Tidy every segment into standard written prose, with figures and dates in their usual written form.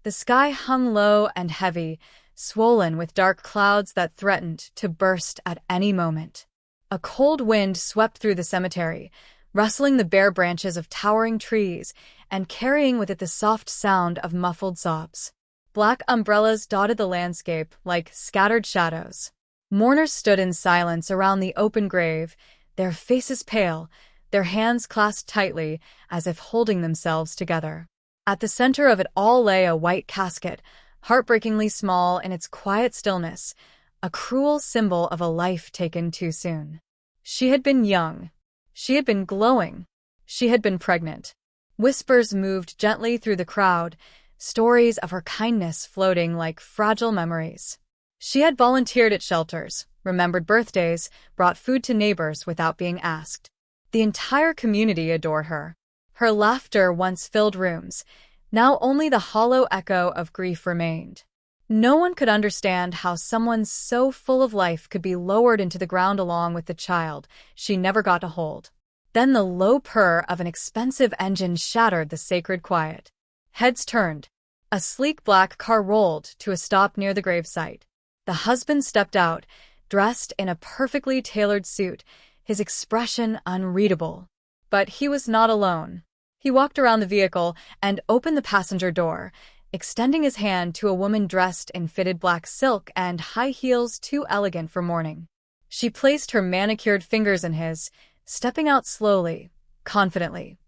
The sky hung low and heavy, swollen with dark clouds that threatened to burst at any moment. A cold wind swept through the cemetery, rustling the bare branches of towering trees and carrying with it the soft sound of muffled sobs. Black umbrellas dotted the landscape like scattered shadows. Mourners stood in silence around the open grave, their faces pale, their hands clasped tightly as if holding themselves together. At the center of it all lay a white casket, heartbreakingly small in its quiet stillness, a cruel symbol of a life taken too soon. She had been young. She had been glowing. She had been pregnant. Whispers moved gently through the crowd, stories of her kindness floating like fragile memories. She had volunteered at shelters, remembered birthdays, brought food to neighbors without being asked. The entire community adored her. Her laughter once filled rooms. Now only the hollow echo of grief remained. No one could understand how someone so full of life could be lowered into the ground along with the child she never got to hold. Then the low purr of an expensive engine shattered the sacred quiet. Heads turned. A sleek black car rolled to a stop near the gravesite. The husband stepped out, dressed in a perfectly tailored suit, his expression unreadable. But he was not alone. He walked around the vehicle and opened the passenger door, extending his hand to a woman dressed in fitted black silk and high heels too elegant for mourning. She placed her manicured fingers in his, stepping out slowly, confidently.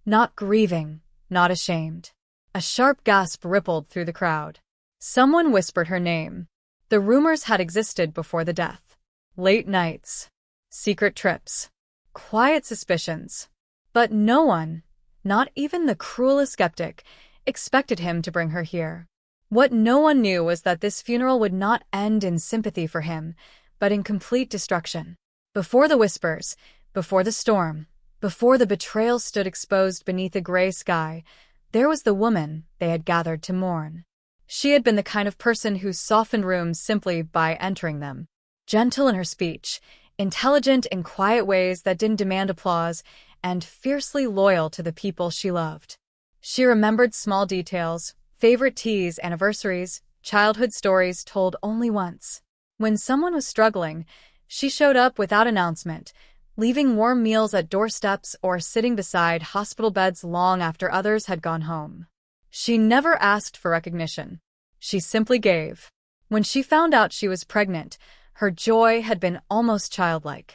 Not grieving, not ashamed. A sharp gasp rippled through the crowd. Someone whispered her name. The rumors had existed before the death. Late nights. Secret trips. Quiet suspicions. But no one, not even the cruelest skeptic, expected him to bring her here. What no one knew was that this funeral would not end in sympathy for him, but in complete destruction. Before the whispers, before the storm, before the betrayal stood exposed beneath a gray sky, there was the woman they had gathered to mourn. She had been the kind of person who softened rooms simply by entering them. Gentle in her speech, intelligent in quiet ways that didn't demand applause, and fiercely loyal to the people she loved. She remembered small details, favorite teas, anniversaries, childhood stories told only once. When someone was struggling, she showed up without announcement, leaving warm meals at doorsteps or sitting beside hospital beds long after others had gone home. She never asked for recognition. She simply gave. When she found out she was pregnant, her joy had been almost childlike.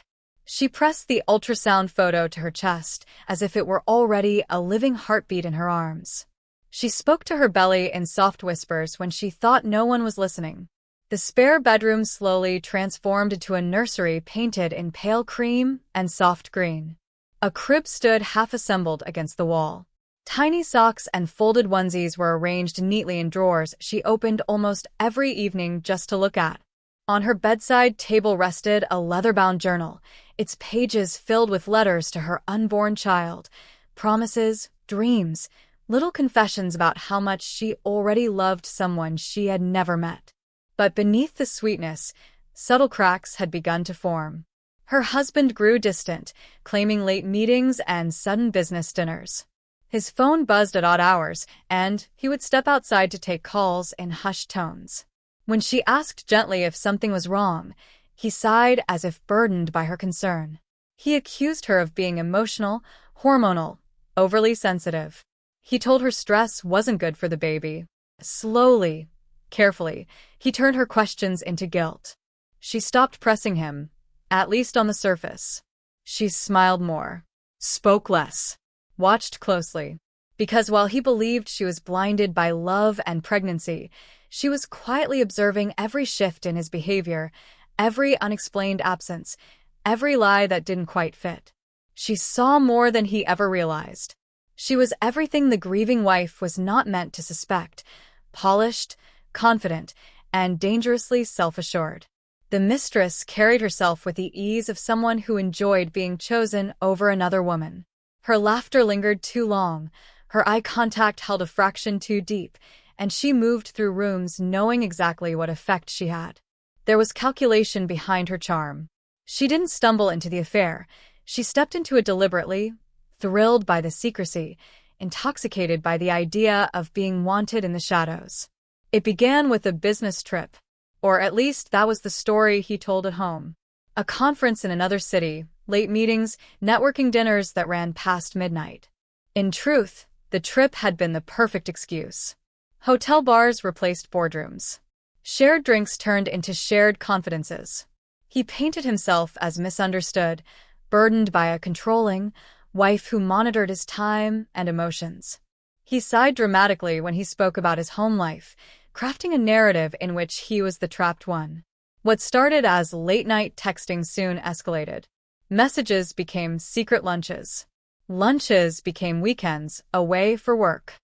She pressed the ultrasound photo to her chest as if it were already a living heartbeat in her arms. She spoke to her belly in soft whispers when she thought no one was listening. The spare bedroom slowly transformed into a nursery painted in pale cream and soft green. A crib stood half-assembled against the wall. Tiny socks and folded onesies were arranged neatly in drawers she opened almost every evening just to look at. On her bedside table rested a leather-bound journal, its pages filled with letters to her unborn child, promises, dreams, little confessions about how much she already loved someone she had never met. But beneath the sweetness, subtle cracks had begun to form. Her husband grew distant, claiming late meetings and sudden business dinners. His phone buzzed at odd hours, and he would step outside to take calls in hushed tones. When she asked gently if something was wrong, he sighed as if burdened by her concern. He accused her of being emotional, hormonal, overly sensitive. He told her stress wasn't good for the baby. Slowly, carefully, he turned her questions into guilt. She stopped pressing him, at least on the surface. She smiled more, spoke less, watched closely. Because while he believed she was blinded by love and pregnancy, she was quietly observing every shift in his behavior, every unexplained absence, every lie that didn't quite fit. She saw more than he ever realized. She was everything the grieving wife was not meant to suspect: polished, confident, and dangerously self-assured. The mistress carried herself with the ease of someone who enjoyed being chosen over another woman. Her laughter lingered too long, her eye contact held a fraction too deep, and she moved through rooms knowing exactly what effect she had. There was calculation behind her charm. She didn't stumble into the affair. She stepped into it deliberately, thrilled by the secrecy, intoxicated by the idea of being wanted in the shadows. It began with a business trip, or at least that was the story he told at home. A conference in another city, late meetings, networking dinners that ran past midnight. In truth, the trip had been the perfect excuse. Hotel bars replaced boardrooms. Shared drinks turned into shared confidences. He painted himself as misunderstood, burdened by a controlling wife who monitored his time and emotions. He sighed dramatically when he spoke about his home life, crafting a narrative in which he was the trapped one. What started as late-night texting soon escalated. Messages became secret lunches. Lunches became weekends, away for work.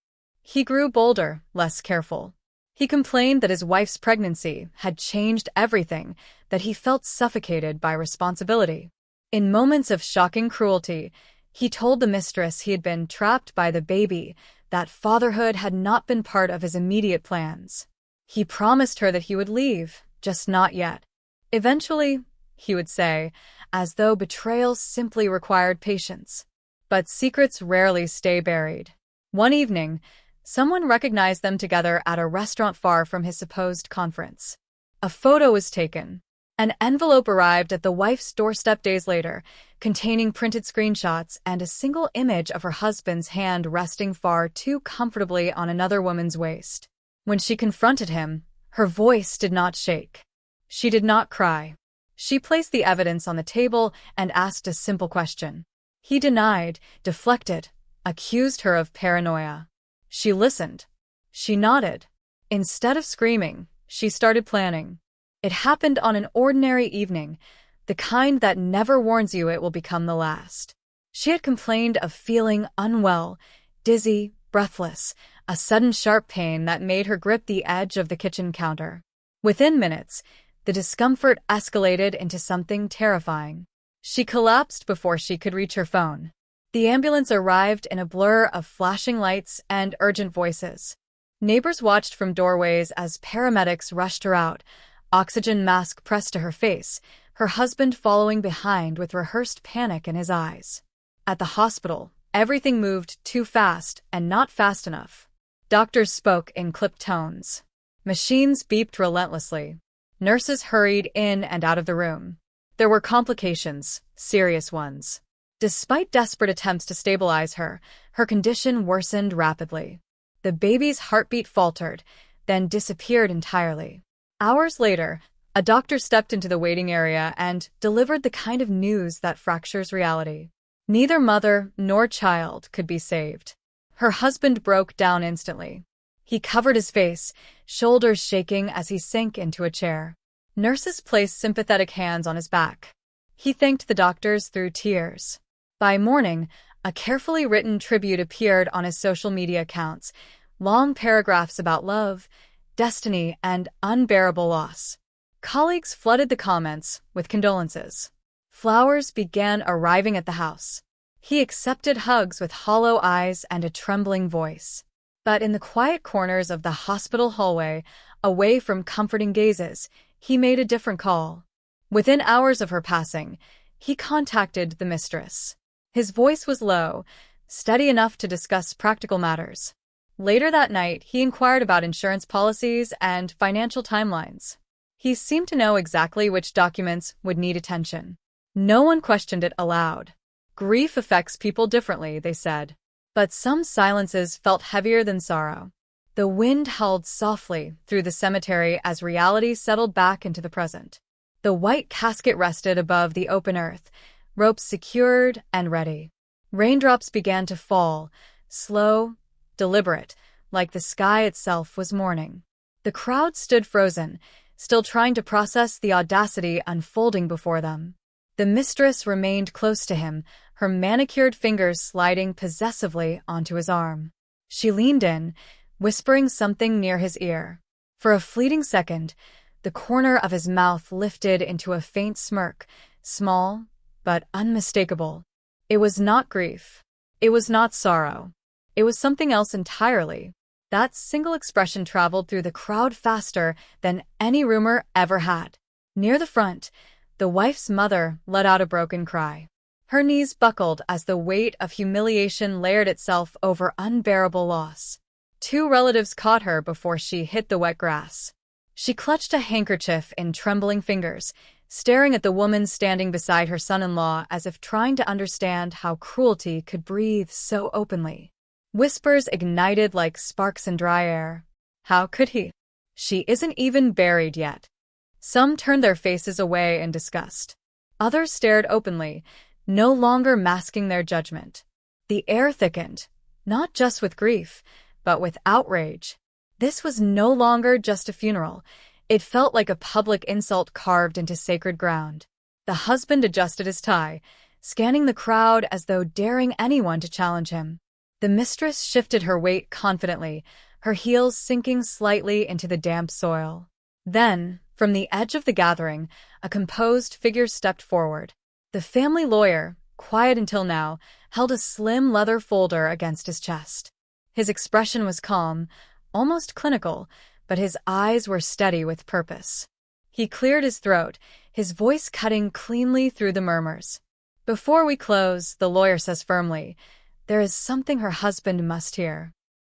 He grew bolder, less careful. He complained that his wife's pregnancy had changed everything, that he felt suffocated by responsibility. In moments of shocking cruelty, he told the mistress he had been trapped by the baby, that fatherhood had not been part of his immediate plans. He promised her that he would leave, just not yet. Eventually, he would say, as though betrayal simply required patience. But secrets rarely stay buried. One evening, someone recognized them together at a restaurant far from his supposed conference. A photo was taken. An envelope arrived at the wife's doorstep days later, containing printed screenshots and a single image of her husband's hand resting far too comfortably on another woman's waist. When she confronted him, her voice did not shake. She did not cry. She placed the evidence on the table and asked a simple question. He denied, deflected, accused her of paranoia. She listened. She nodded. Instead of screaming, she started planning. It happened on an ordinary evening, the kind that never warns you it will become the last. She had complained of feeling unwell, dizzy, breathless, a sudden sharp pain that made her grip the edge of the kitchen counter. Within minutes, the discomfort escalated into something terrifying. She collapsed before she could reach her phone. The ambulance arrived in a blur of flashing lights and urgent voices. Neighbors watched from doorways as paramedics rushed her out, oxygen mask pressed to her face, her husband following behind with rehearsed panic in his eyes. At the hospital, everything moved too fast and not fast enough. Doctors spoke in clipped tones. Machines beeped relentlessly. Nurses hurried in and out of the room. There were complications, serious ones. Despite desperate attempts to stabilize her, her condition worsened rapidly. The baby's heartbeat faltered, then disappeared entirely. Hours later, a doctor stepped into the waiting area and delivered the kind of news that fractures reality. Neither mother nor child could be saved. Her husband broke down instantly. He covered his face, shoulders shaking as he sank into a chair. Nurses placed sympathetic hands on his back. He thanked the doctors through tears. By morning, a carefully written tribute appeared on his social media accounts, long paragraphs about love, destiny, and unbearable loss. Colleagues flooded the comments with condolences. Flowers began arriving at the house. He accepted hugs with hollow eyes and a trembling voice. But in the quiet corners of the hospital hallway, away from comforting gazes, he made a different call. Within hours of her passing, he contacted the mistress. His voice was low, steady enough to discuss practical matters. Later that night, he inquired about insurance policies and financial timelines. He seemed to know exactly which documents would need attention. No one questioned it aloud. Grief affects people differently, they said. But some silences felt heavier than sorrow. The wind howled softly through the cemetery as reality settled back into the present. The white casket rested above the open earth, ropes secured and ready. Raindrops began to fall, slow, deliberate, like the sky itself was mourning. The crowd stood frozen, still trying to process the audacity unfolding before them. The mistress remained close to him, her manicured fingers sliding possessively onto his arm. She leaned in, whispering something near his ear. For a fleeting second, the corner of his mouth lifted into a faint smirk, small but unmistakable. It was not grief. It was not sorrow. It was something else entirely. That single expression traveled through the crowd faster than any rumor ever had. Near the front, the wife's mother let out a broken cry. Her knees buckled as the weight of humiliation layered itself over unbearable loss. Two relatives caught her before she hit the wet grass. She clutched a handkerchief in trembling fingers, staring at the woman standing beside her son-in-law as if trying to understand how cruelty could breathe so openly. Whispers ignited like sparks in dry air. How could he? She isn't even buried yet. Some turned their faces away in disgust. Others stared openly, no longer masking their judgment. The air thickened, not just with grief, but with outrage. This was no longer just a funeral. It felt like a public insult carved into sacred ground. The husband adjusted his tie, scanning the crowd as though daring anyone to challenge him. The mistress shifted her weight confidently, her heels sinking slightly into the damp soil. Then, from the edge of the gathering, a composed figure stepped forward. The family lawyer, quiet until now, held a slim leather folder against his chest. His expression was calm, almost clinical, but his eyes were steady with purpose. He cleared his throat, his voice cutting cleanly through the murmurs. "Before we close," the lawyer says firmly, "there is something her husband must hear."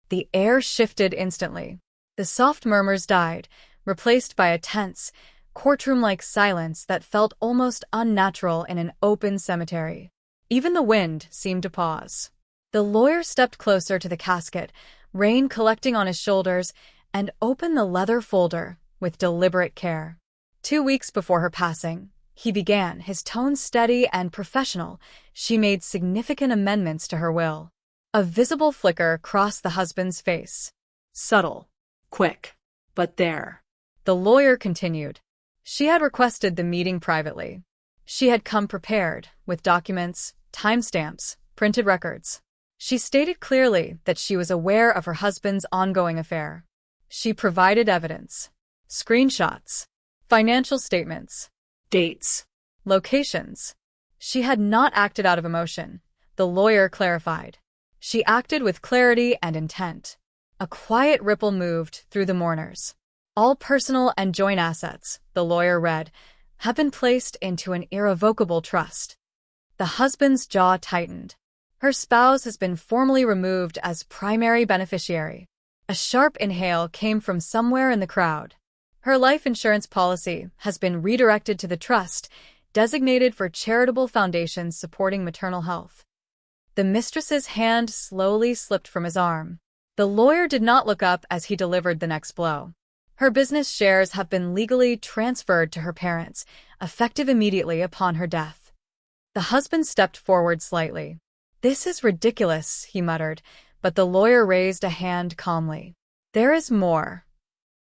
The air shifted instantly. The soft murmurs died, replaced by a tense, courtroom-like silence that felt almost unnatural in an open cemetery. Even the wind seemed to pause. The lawyer stepped closer to the casket, rain collecting on his shoulders, and opened the leather folder with deliberate care. 2 weeks before her passing, he began, his tone steady and professional. She made significant amendments to her will. A visible flicker crossed the husband's face. "Subtle. Quick. But there." The lawyer continued. She had requested the meeting privately. She had come prepared, with documents, timestamps, printed records. She stated clearly that she was aware of her husband's ongoing affair. She provided evidence. Screenshots. Financial statements. Dates. Locations. She had not acted out of emotion, the lawyer clarified. She acted with clarity and intent. A quiet ripple moved through the mourners. "All personal and joint assets," the lawyer read, "have been placed into an irrevocable trust." The husband's jaw tightened. Her spouse has been formally removed as primary beneficiary. A sharp inhale came from somewhere in the crowd. Her life insurance policy has been redirected to the trust, designated for charitable foundations supporting maternal health. The mistress's hand slowly slipped from his arm. The lawyer did not look up as he delivered the next blow. Her business shares have been legally transferred to her parents, effective immediately upon her death. The husband stepped forward slightly. "This is ridiculous," he muttered, but the lawyer raised a hand calmly. "There is more."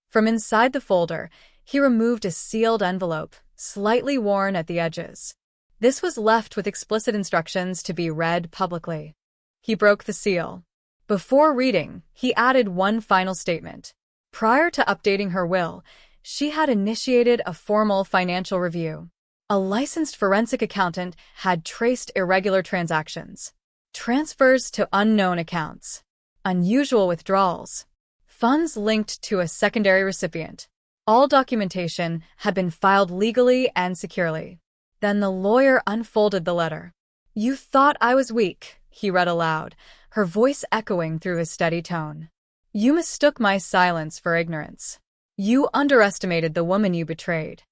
From inside the folder, he removed a sealed envelope, slightly worn at the edges. This was left with explicit instructions to be read publicly. He broke the seal. Before reading, he added one final statement. Prior to updating her will, she had initiated a formal financial review. A licensed forensic accountant had traced irregular transactions, transfers to unknown accounts, unusual withdrawals, funds linked to a secondary recipient. All documentation had been filed legally and securely. Then the lawyer unfolded the letter. "You thought I was weak," he read aloud, her voice echoing through his steady tone. "You mistook my silence for ignorance. You underestimated the woman you betrayed."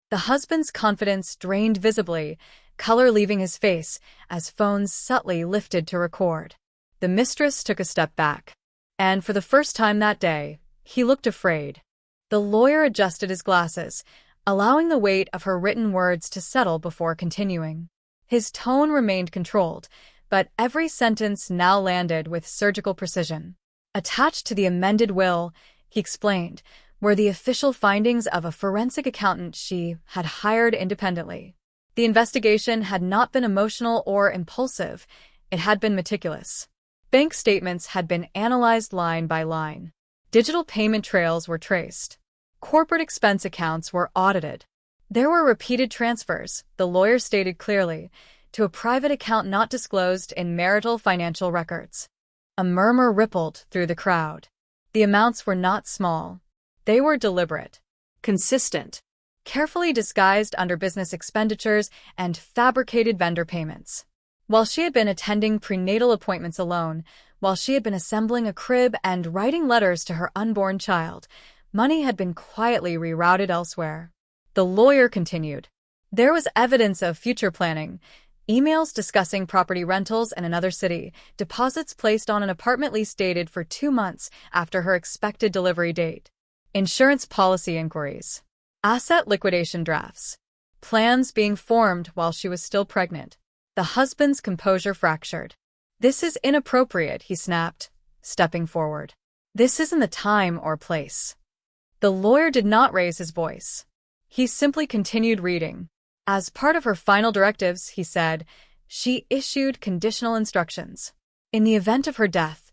The husband's confidence drained visibly, color leaving his face as phones subtly lifted to record. The mistress took a step back. And for the first time that day, he looked afraid. The lawyer adjusted his glasses, allowing the weight of her written words to settle before continuing. His tone remained controlled, but every sentence now landed with surgical precision. Attached to the amended will, he explained, were the official findings of a forensic accountant she had hired independently. The investigation had not been emotional or impulsive, it had been meticulous. Bank statements had been analyzed line by line. Digital payment trails were traced. Corporate expense accounts were audited. There were repeated transfers, the lawyer stated clearly, to a private account not disclosed in marital financial records. A murmur rippled through the crowd. The amounts were not small. They were deliberate, consistent. carefully disguised under business expenditures and fabricated vendor payments. While she had been attending prenatal appointments alone, while she had been assembling a crib and writing letters to her unborn child, money had been quietly rerouted elsewhere. The lawyer continued. There was evidence of future planning, emails discussing property rentals in another city, deposits placed on an apartment lease dated for 2 months after her expected delivery date, insurance policy inquiries, asset liquidation drafts, plans being formed while she was still pregnant. The husband's composure fractured. "This is inappropriate," he snapped, stepping forward. "This isn't the time or place." The lawyer did not raise his voice. He simply continued reading. As part of her final directives, he said, she issued conditional instructions. In the event of her death,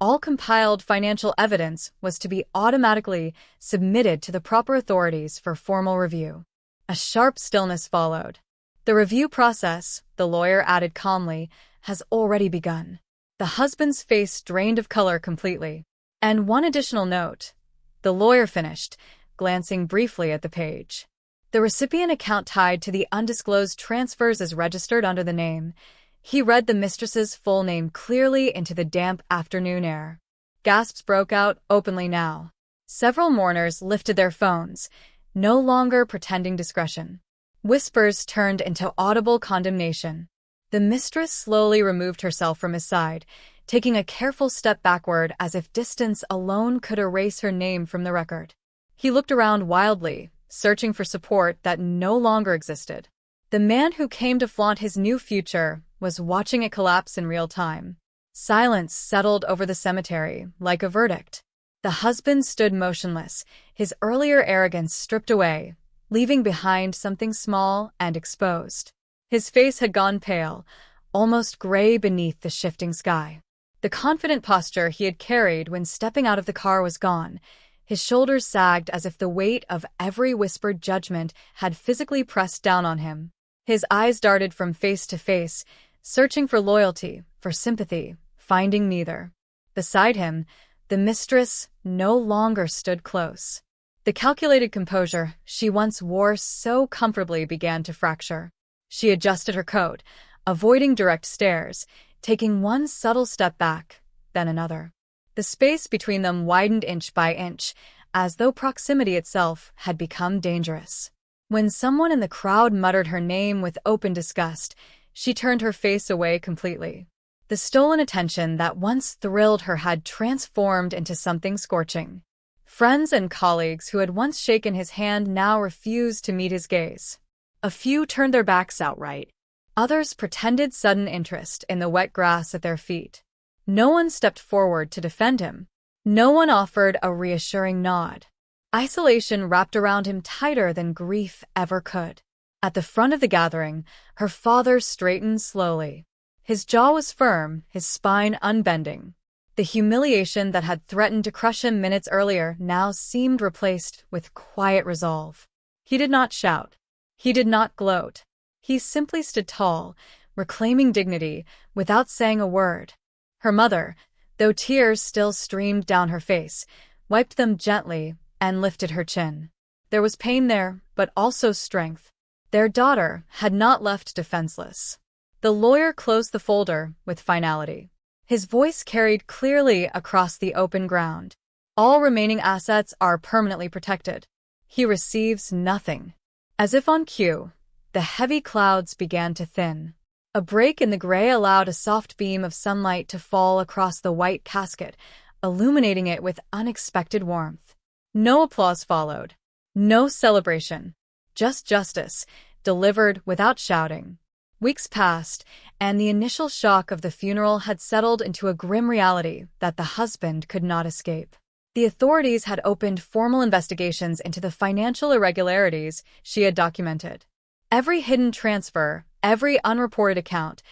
all compiled financial evidence was to be automatically submitted to the proper authorities for formal review. A sharp stillness followed. "The review process," the lawyer added calmly, "has already begun." The husband's face drained of color completely. "And one additional note," the lawyer finished, glancing briefly at the page. "The recipient account tied to the undisclosed transfers is registered under the name." He read the mistress's full name clearly into the damp afternoon air. Gasps broke out openly now. Several mourners lifted their phones, no longer pretending discretion. Whispers turned into audible condemnation. The mistress slowly removed herself from his side, taking a careful step backward as if distance alone could erase her name from the record. He looked around wildly, searching for support that no longer existed. The man who came to flaunt his new future was watching it collapse in real time. Silence settled over the cemetery, like a verdict. The husband stood motionless, his earlier arrogance stripped away, leaving behind something small and exposed. His face had gone pale, almost gray beneath the shifting sky. The confident posture he had carried when stepping out of the car was gone. His shoulders sagged as if the weight of every whispered judgment had physically pressed down on him. His eyes darted from face to face, searching for loyalty, for sympathy, finding neither. Beside him, the mistress no longer stood close. The calculated composure she once wore so comfortably began to fracture. She adjusted her coat, avoiding direct stares, taking one subtle step back, then another. The space between them widened inch by inch, as though proximity itself had become dangerous. When someone in the crowd muttered her name with open disgust, she turned her face away completely. The stolen attention that once thrilled her had transformed into something scorching. Friends and colleagues who had once shaken his hand now refused to meet his gaze. A few turned their backs outright. Others pretended sudden interest in the wet grass at their feet. No one stepped forward to defend him. No one offered a reassuring nod. Isolation wrapped around him tighter than grief ever could. At the front of the gathering, her father straightened slowly. His jaw was firm, his spine unbending. The humiliation that had threatened to crush him minutes earlier now seemed replaced with quiet resolve. He did not shout. He did not gloat. He simply stood tall, reclaiming dignity, without saying a word. Her mother, though tears still streamed down her face, wiped them gently and lifted her chin. There was pain there, but also strength. Their daughter had not left defenseless. The lawyer closed the folder with finality. His voice carried clearly across the open ground. All remaining assets are permanently protected. He receives nothing. As if on cue, the heavy clouds began to thin. A break in the gray allowed a soft beam of sunlight to fall across the white casket, illuminating it with unexpected warmth. No applause followed. No celebration. Just justice, delivered without shouting. Weeks passed, and the initial shock of the funeral had settled into a grim reality that the husband could not escape. The authorities had opened formal investigations into the financial irregularities she had documented. Every hidden transfer, every unreported account,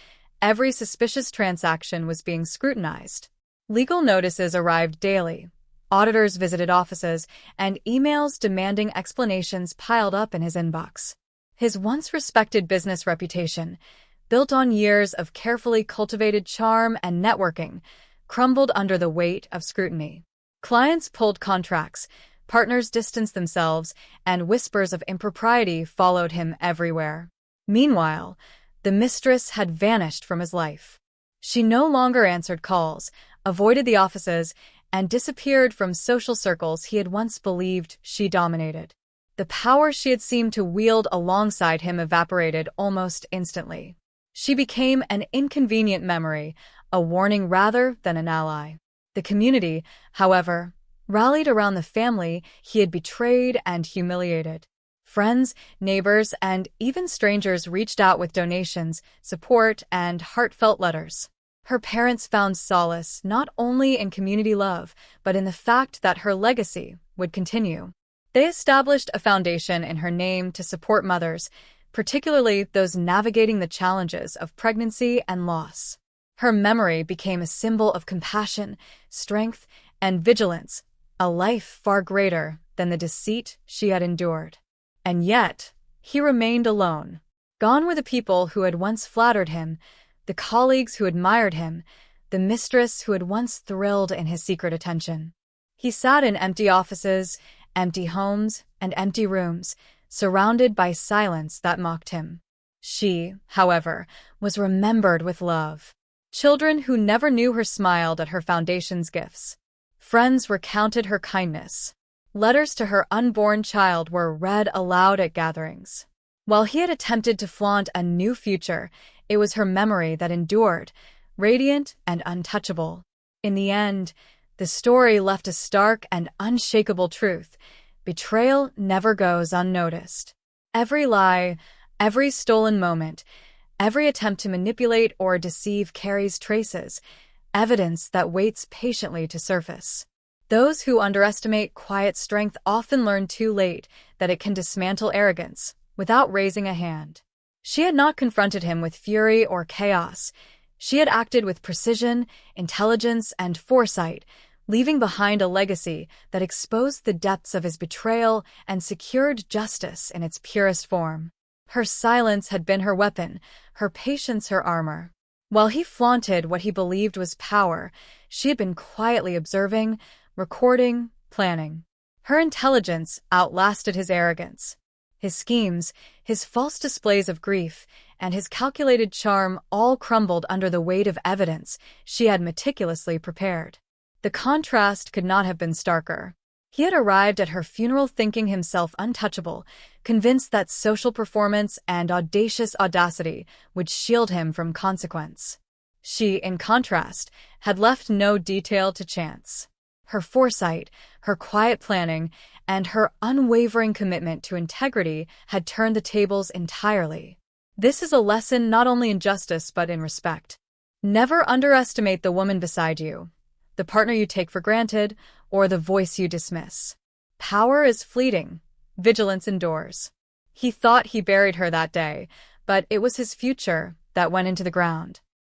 every suspicious transaction was being scrutinized. Legal notices arrived daily. Auditors visited offices, and emails demanding explanations piled up in his inbox. His once respected business reputation, built on years of carefully cultivated charm and networking, crumbled under the weight of scrutiny. Clients pulled contracts, Partners distanced themselves, and whispers of impropriety followed him everywhere. Meanwhile, the mistress had vanished from his life. She no longer answered calls, avoided the offices, and disappeared from social circles he had once believed she dominated. The power she had seemed to wield alongside him evaporated almost instantly. She became an inconvenient memory, a warning rather than an ally. The community, however, rallied around the family he had betrayed and humiliated. Friends, neighbors, and even strangers reached out with donations, support, and heartfelt letters. Her parents found solace not only in community love, but in the fact that her legacy would continue. They established a foundation in her name to support mothers, particularly those navigating the challenges of pregnancy and loss. Her memory became a symbol of compassion, strength, and vigilance, a life far greater than the deceit she had endured. And yet, he remained alone. Gone were the people who had once flattered him, the colleagues who admired him, the mistress who had once thrilled in his secret attention. He sat in empty offices, empty homes, and empty rooms, surrounded by silence that mocked him. She, however, was remembered with love. Children who never knew her smiled at her foundation's gifts. Friends recounted her kindness. Letters to her unborn child were read aloud at gatherings. While he had attempted to flaunt a new future, it was her memory that endured, radiant and untouchable. In the end, the story left a stark and unshakable truth. Betrayal never goes unnoticed. Every lie, every stolen moment, every attempt to manipulate or deceive carries traces, evidence that waits patiently to surface. Those who underestimate quiet strength often learn too late that it can dismantle arrogance without raising a hand. She had not confronted him with fury or chaos. She had acted with precision, intelligence, and foresight, leaving behind a legacy that exposed the depths of his betrayal and secured justice in its purest form. Her silence had been her weapon, her patience her armor. While he flaunted what he believed was power, she had been quietly observing, recording, planning. Her intelligence outlasted his arrogance. His schemes, his false displays of grief, and his calculated charm all crumbled under the weight of evidence she had meticulously prepared. The contrast could not have been starker. He had arrived at her funeral thinking himself untouchable, convinced that social performance and audacious audacity would shield him from consequence. She, in contrast, had left no detail to chance. Her foresight, her quiet planning, and her unwavering commitment to integrity had turned the tables entirely. This is a lesson not only in justice but in respect. Never underestimate the woman beside you, the partner you take for granted, or the voice you dismiss. Power is fleeting, vigilance endures. He thought he buried her that day, but it was his future that went into the ground.